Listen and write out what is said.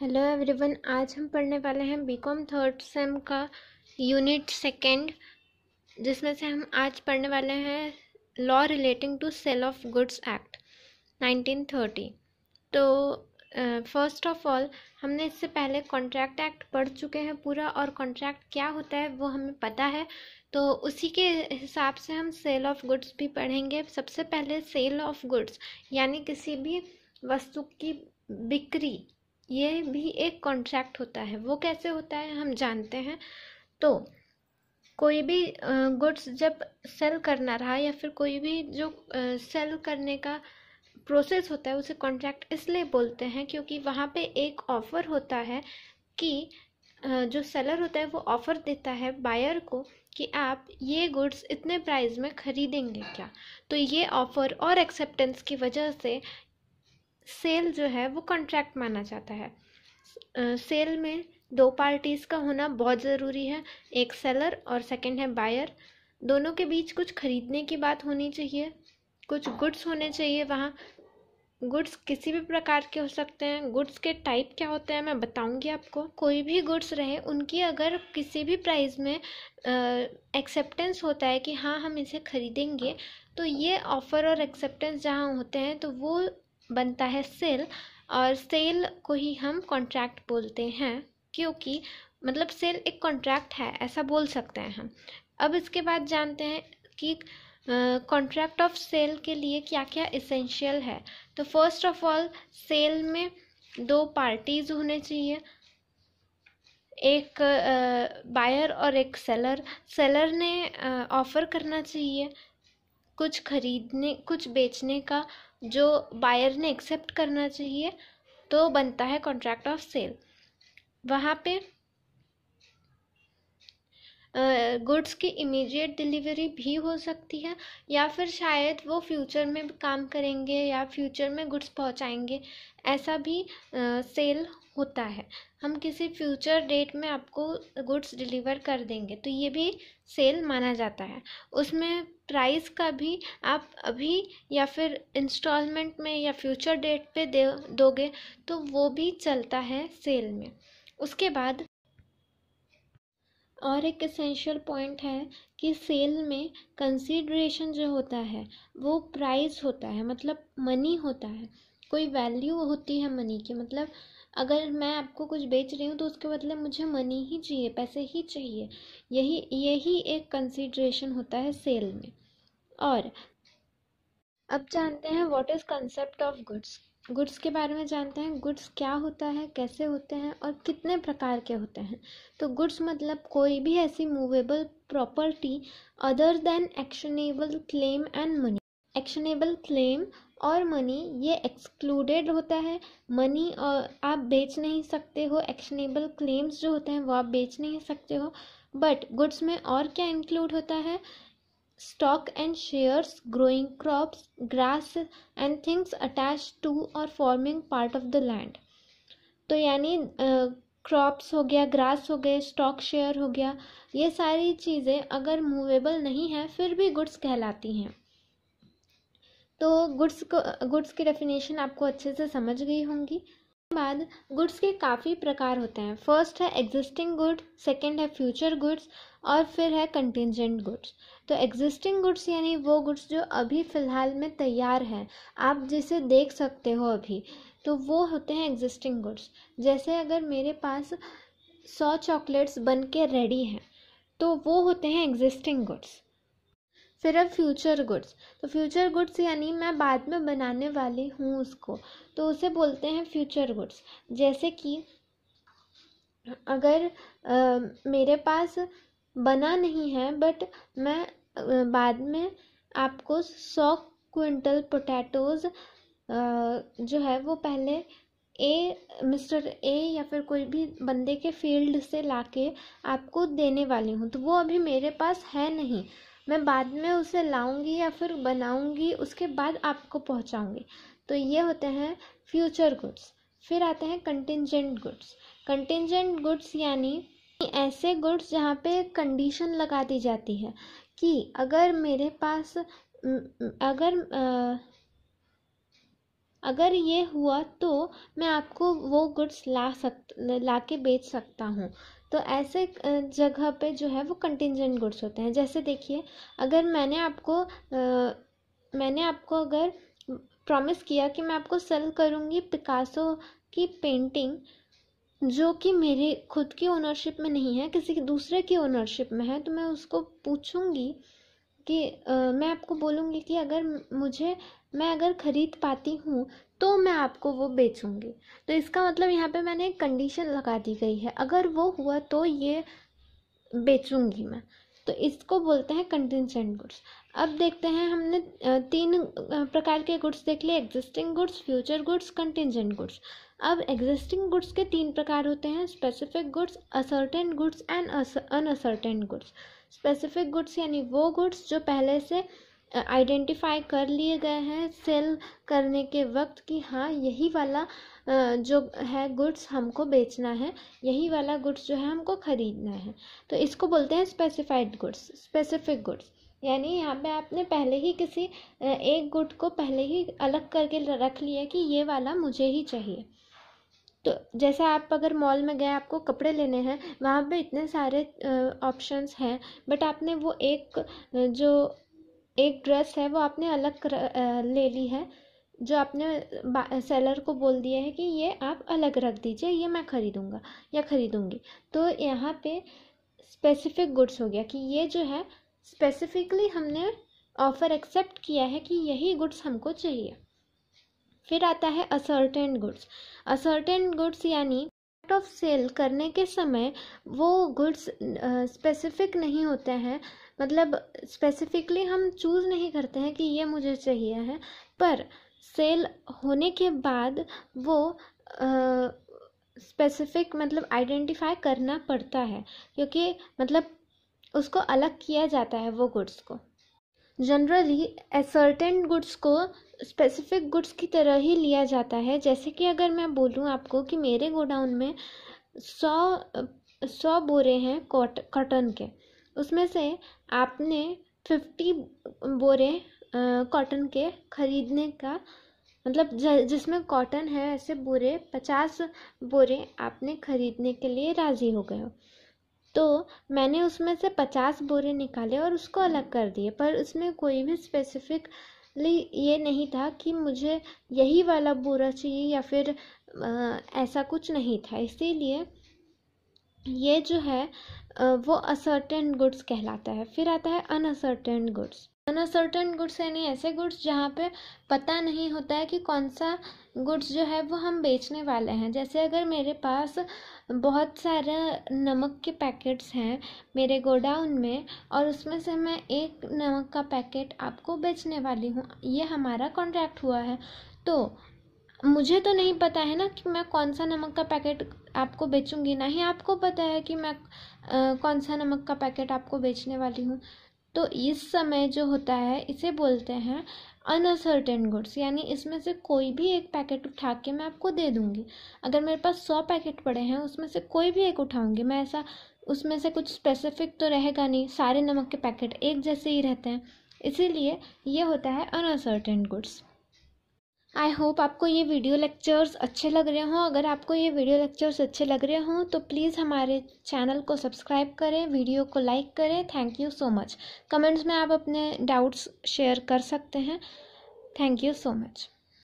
Hello everyone, आज हम पढ़ने वाले हैं बीकॉम थर्ड सेम का यूनिट सेकेंड, जिसमें से हम आज पढ़ने वाले हैं law relating to sale of goods act 1930। तो फर्स्ट ऑफ ऑल हमने इससे पहले कॉन्ट्रैक्ट एक्ट पढ़ चुके हैं पूरा, और कॉन्ट्रैक्ट क्या होता है वो हमें पता है। तो उसी के हिसाब से हम सेल ऑफ गुड्स भी पढ़ेंगे। सबसे पहले सेल ऑफ गुड्स यानी किसी भी वस्तु की बिक्री, ये भी एक कॉन्ट्रैक्ट होता है। वो कैसे होता है हम जानते हैं। तो कोई भी गुड्स जब सेल करना रहा या फिर कोई भी जो सेल करने का प्रोसेस होता है उसे कॉन्ट्रैक्ट इसलिए बोलते हैं क्योंकि वहाँ पे एक ऑफर होता है कि जो सेलर होता है वो ऑफर देता है बायर को कि आप ये गुड्स इतने प्राइस में खरीदेंगे क्या। तो ये ऑफर और एक्सेप्टेंस की वजह से सेल जो है वो कॉन्ट्रैक्ट माना जाता है। सेल में दो पार्टीज़ का होना बहुत ज़रूरी है, एक सेलर और सेकंड है बायर। दोनों के बीच कुछ खरीदने की बात होनी चाहिए, कुछ गुड्स होने चाहिए वहाँ। गुड्स किसी भी प्रकार के हो सकते हैं। गुड्स के टाइप क्या होते हैं मैं बताऊंगी आपको। कोई भी गुड्स रहे, उनकी अगर किसी भी प्राइस में एक्सेप्टेंस होता है कि हाँ हम इसे खरीदेंगे, तो ये ऑफ़र और एक्सेप्टेंस जहाँ होते हैं तो वो बनता है सेल। और सेल को ही हम कॉन्ट्रैक्ट बोलते हैं, क्योंकि मतलब सेल एक कॉन्ट्रैक्ट है, ऐसा बोल सकते हैं हम। अब इसके बाद जानते हैं कि कॉन्ट्रैक्ट ऑफ सेल के लिए क्या क्या इसेंशियल है। तो फर्स्ट ऑफ ऑल सेल में दो पार्टीज होने चाहिए, एक बायर और एक सेलर। सेलर ने ऑफ़र करना चाहिए कुछ खरीदने कुछ बेचने का, जो बायर ने एक्सेप्ट करना चाहिए, तो बनता है कॉन्ट्रैक्ट ऑफ सेल। वहाँ पे गुड्स की इमीडिएट डिलीवरी भी हो सकती है, या फिर शायद वो फ्यूचर में भी काम करेंगे या फ्यूचर में गुड्स पहुंचाएंगे, ऐसा भी सेल होता है। हम किसी फ्यूचर डेट में आपको गुड्स डिलीवर कर देंगे, तो ये भी सेल माना जाता है। उसमें प्राइस का भी आप अभी या फिर इंस्टॉलमेंट में या फ्यूचर डेट पे दोगे तो वो भी चलता है सेल में। उसके बाद और एक एसेंशियल पॉइंट है कि सेल में कंसीडरेशन जो होता है वो प्राइस होता है, मतलब मनी होता है, कोई वैल्यू होती है मनी की। मतलब अगर मैं आपको कुछ बेच रही हूँ तो उसके बदले मुझे मनी ही चाहिए, पैसे ही चाहिए। यही एक कंसीडरेशन होता है सेल में। और अब जानते हैं what is concept of goods. Goods के बारे में जानते हैं, गुड्स क्या होता है, कैसे होते हैं और कितने प्रकार के होते हैं। तो गुड्स मतलब कोई भी ऐसी movable property other than actionable claim and money. Actionable claim और मनी ये एक्सक्लूडेड होता है। मनी आप बेच नहीं सकते हो, एक्शनेबल क्लेम्स जो होते हैं वो आप बेच नहीं सकते हो। बट गुड्स में और क्या इंक्लूड होता है? stock and shares, growing crops, grass and things attached to or forming part of the land। तो यानी क्रॉप्स हो गया, ग्रास हो गए, स्टॉक शेयर हो गया, ये सारी चीज़ें अगर मूवेबल नहीं है फिर भी गुड्स कहलाती हैं। तो गुड्स की डेफिनेशन आपको अच्छे से समझ गई होंगी। बाद गुड्स के काफ़ी प्रकार होते हैं। फर्स्ट है एग्जिस्टिंग गुड्स, सेकंड है फ्यूचर गुड्स, और फिर है कंटिजेंट गुड्स। तो एग्जिस्टिंग गुड्स यानी वो गुड्स जो अभी फ़िलहाल में तैयार हैं, आप जिसे देख सकते हो अभी, तो वो होते हैं एग्जिस्टिंग गुड्स। जैसे अगर मेरे पास 100 चॉकलेट्स बन के रेडी हैं तो वो होते हैं एग्जिस्टिंग गुड्स। फिर अब फ्यूचर गुड्स। तो फ्यूचर गुड्स यानी मैं बाद में बनाने वाली हूँ उसको, तो उसे बोलते हैं फ्यूचर गुड्स। जैसे कि अगर मेरे पास बना नहीं है बट मैं बाद में आपको 100 क्विंटल पोटैटोज़ जो है वो पहले मिस्टर ए या फिर कोई भी बंदे के फील्ड से लाके आपको देने वाली हूँ, तो वो अभी मेरे पास है नहीं, मैं बाद में उसे लाऊंगी या फिर बनाऊंगी, उसके बाद आपको पहुंचाऊंगी। तो ये होते हैं फ्यूचर गुड्स। फिर आते हैं कंटिजेंट गुड्स। कंटिजेंट गुड्स यानी ऐसे गुड्स जहाँ पे कंडीशन लगा दी जाती है कि अगर मेरे पास अगर अगर ये हुआ तो मैं आपको वो गुड्स ला के बेच सकता हूँ। तो ऐसे जगह पे जो है वो कंटिजेंट गुड्स होते हैं। जैसे देखिए, अगर मैंने आपको अगर प्रॉमिस किया कि मैं आपको सेल करूँगी पिकासो की पेंटिंग, जो कि मेरे खुद की ओनरशिप में नहीं है, किसी दूसरे की ओनरशिप में है, तो मैं उसको पूछूंगी कि मैं आपको बोलूँगी कि मैं अगर ख़रीद पाती हूँ तो मैं आपको वो बेचूंगी। तो इसका मतलब यहाँ पे मैंने एक कंडीशन लगा दी गई है, अगर वो हुआ तो ये बेचूंगी मैं। तो इसको बोलते हैं कंटिजेंट गुड्स। अब देखते हैं, हमने तीन प्रकार के गुड्स देख लिए, existing goods, future goods, contingent goods. अब एग्जिस्टिंग गुड्स के तीन प्रकार होते हैं, specific goods, ascertain goods and uncertain goods. Specific goods यानी वो गुड्स जो पहले से आइडेंटिफाई कर लिए गए हैं सेल करने के वक्त कि हाँ यही वाला जो है गुड्स हमको बेचना है, यही वाला गुड्स जो है हमको ख़रीदना है। तो इसको बोलते हैं स्पेसिफाइड गुड्स। स्पेसिफिक गुड्स यानी यहाँ पे आपने पहले ही किसी एक गुड को पहले ही अलग करके रख लिया कि ये वाला मुझे ही चाहिए। तो जैसे आप अगर मॉल में गए, आपको कपड़े लेने हैं, वहाँ पे इतने सारे ऑप्शंस हैं, बट आपने वो जो एक ड्रेस है वो आपने अलग ले ली है, जो आपने सेलर को बोल दिया है कि ये आप अलग रख दीजिए, ये मैं ख़रीदूँगा या ख़रीदूँगी। तो यहाँ पे स्पेसिफिक गुड्स हो गया कि ये जो है स्पेसिफिकली हमने ऑफ़र एक्सेप्ट किया है कि यही गुड्स हमको चाहिए। फिर आता है असर्टेन गुड्स। असर्टेन गुड्स यानी एक्ट ऑफ सेल करने के समय वो गुड्स स्पेसिफिक नहीं होते हैं, मतलब स्पेसिफिकली हम चूज़ नहीं करते हैं कि ये मुझे चाहिए है, पर सेल होने के बाद वो स्पेसिफिक मतलब आइडेंटिफाई करना पड़ता है, क्योंकि मतलब उसको अलग किया जाता है वो गुड्स को। जनरली असर्टेन गुड्स को स्पेसिफिक गुड्स की तरह ही लिया जाता है। जैसे कि अगर मैं बोलूँ आपको कि मेरे गोडाउन में 100 बोरे हैं कॉटन के, उसमें से आपने 50 बोरे कॉटन के खरीदने का मतलब जिसमें कॉटन है, ऐसे बोरे 50 बोरे आपने खरीदने के लिए राज़ी हो गए हो। तो मैंने उसमें से 50 बोरे निकाले और उसको अलग कर दिए, पर उसमें कोई भी स्पेसिफिकली ये नहीं था कि मुझे यही वाला बोरा चाहिए या फिर ऐसा कुछ नहीं था। इसीलिए ये जो है वो असर्टेन गुड्स कहलाता है। फिर आता है अनअसर्टेन गुड्स। अनअसर्टेन गुड्स यानी ऐसे गुड्स जहाँ पे पता नहीं होता है कि कौन सा गुड्स जो है वो हम बेचने वाले हैं। जैसे अगर मेरे पास बहुत सारे नमक के पैकेट्स हैं मेरे गोडाउन में, और उसमें से मैं एक नमक का पैकेट आपको बेचने वाली हूँ, ये हमारा कॉन्ट्रैक्ट हुआ है, तो मुझे तो नहीं पता है ना कि मैं कौन सा नमक का पैकेट आपको बेचूंगी, ना ही आपको पता है कि मैं कौन सा नमक का पैकेट आपको बेचने वाली हूँ। तो इस समय जो होता है इसे बोलते हैं अनअसर्टेन गुड्स, यानी इसमें से कोई भी एक पैकेट उठा के मैं आपको दे दूँगी। अगर मेरे पास 100 पैकेट पड़े हैं, उसमें से कोई भी एक उठाऊँगी मैं, ऐसा उसमें से कुछ स्पेसिफिक तो रहेगा नहीं, सारे नमक के पैकेट एक जैसे ही रहते हैं, इसीलिए ये होता है अनअसर्टेन गुड्स। आई होप आपको ये वीडियो लेक्चर्स अच्छे लग रहे हों। अगर आपको ये वीडियो लेक्चर्स अच्छे लग रहे हों तो प्लीज़ हमारे चैनल को सब्सक्राइब करें, वीडियो को लाइक करें। Thank you so much. Comments में आप अपने डाउट्स शेयर कर सकते हैं। Thank you so much.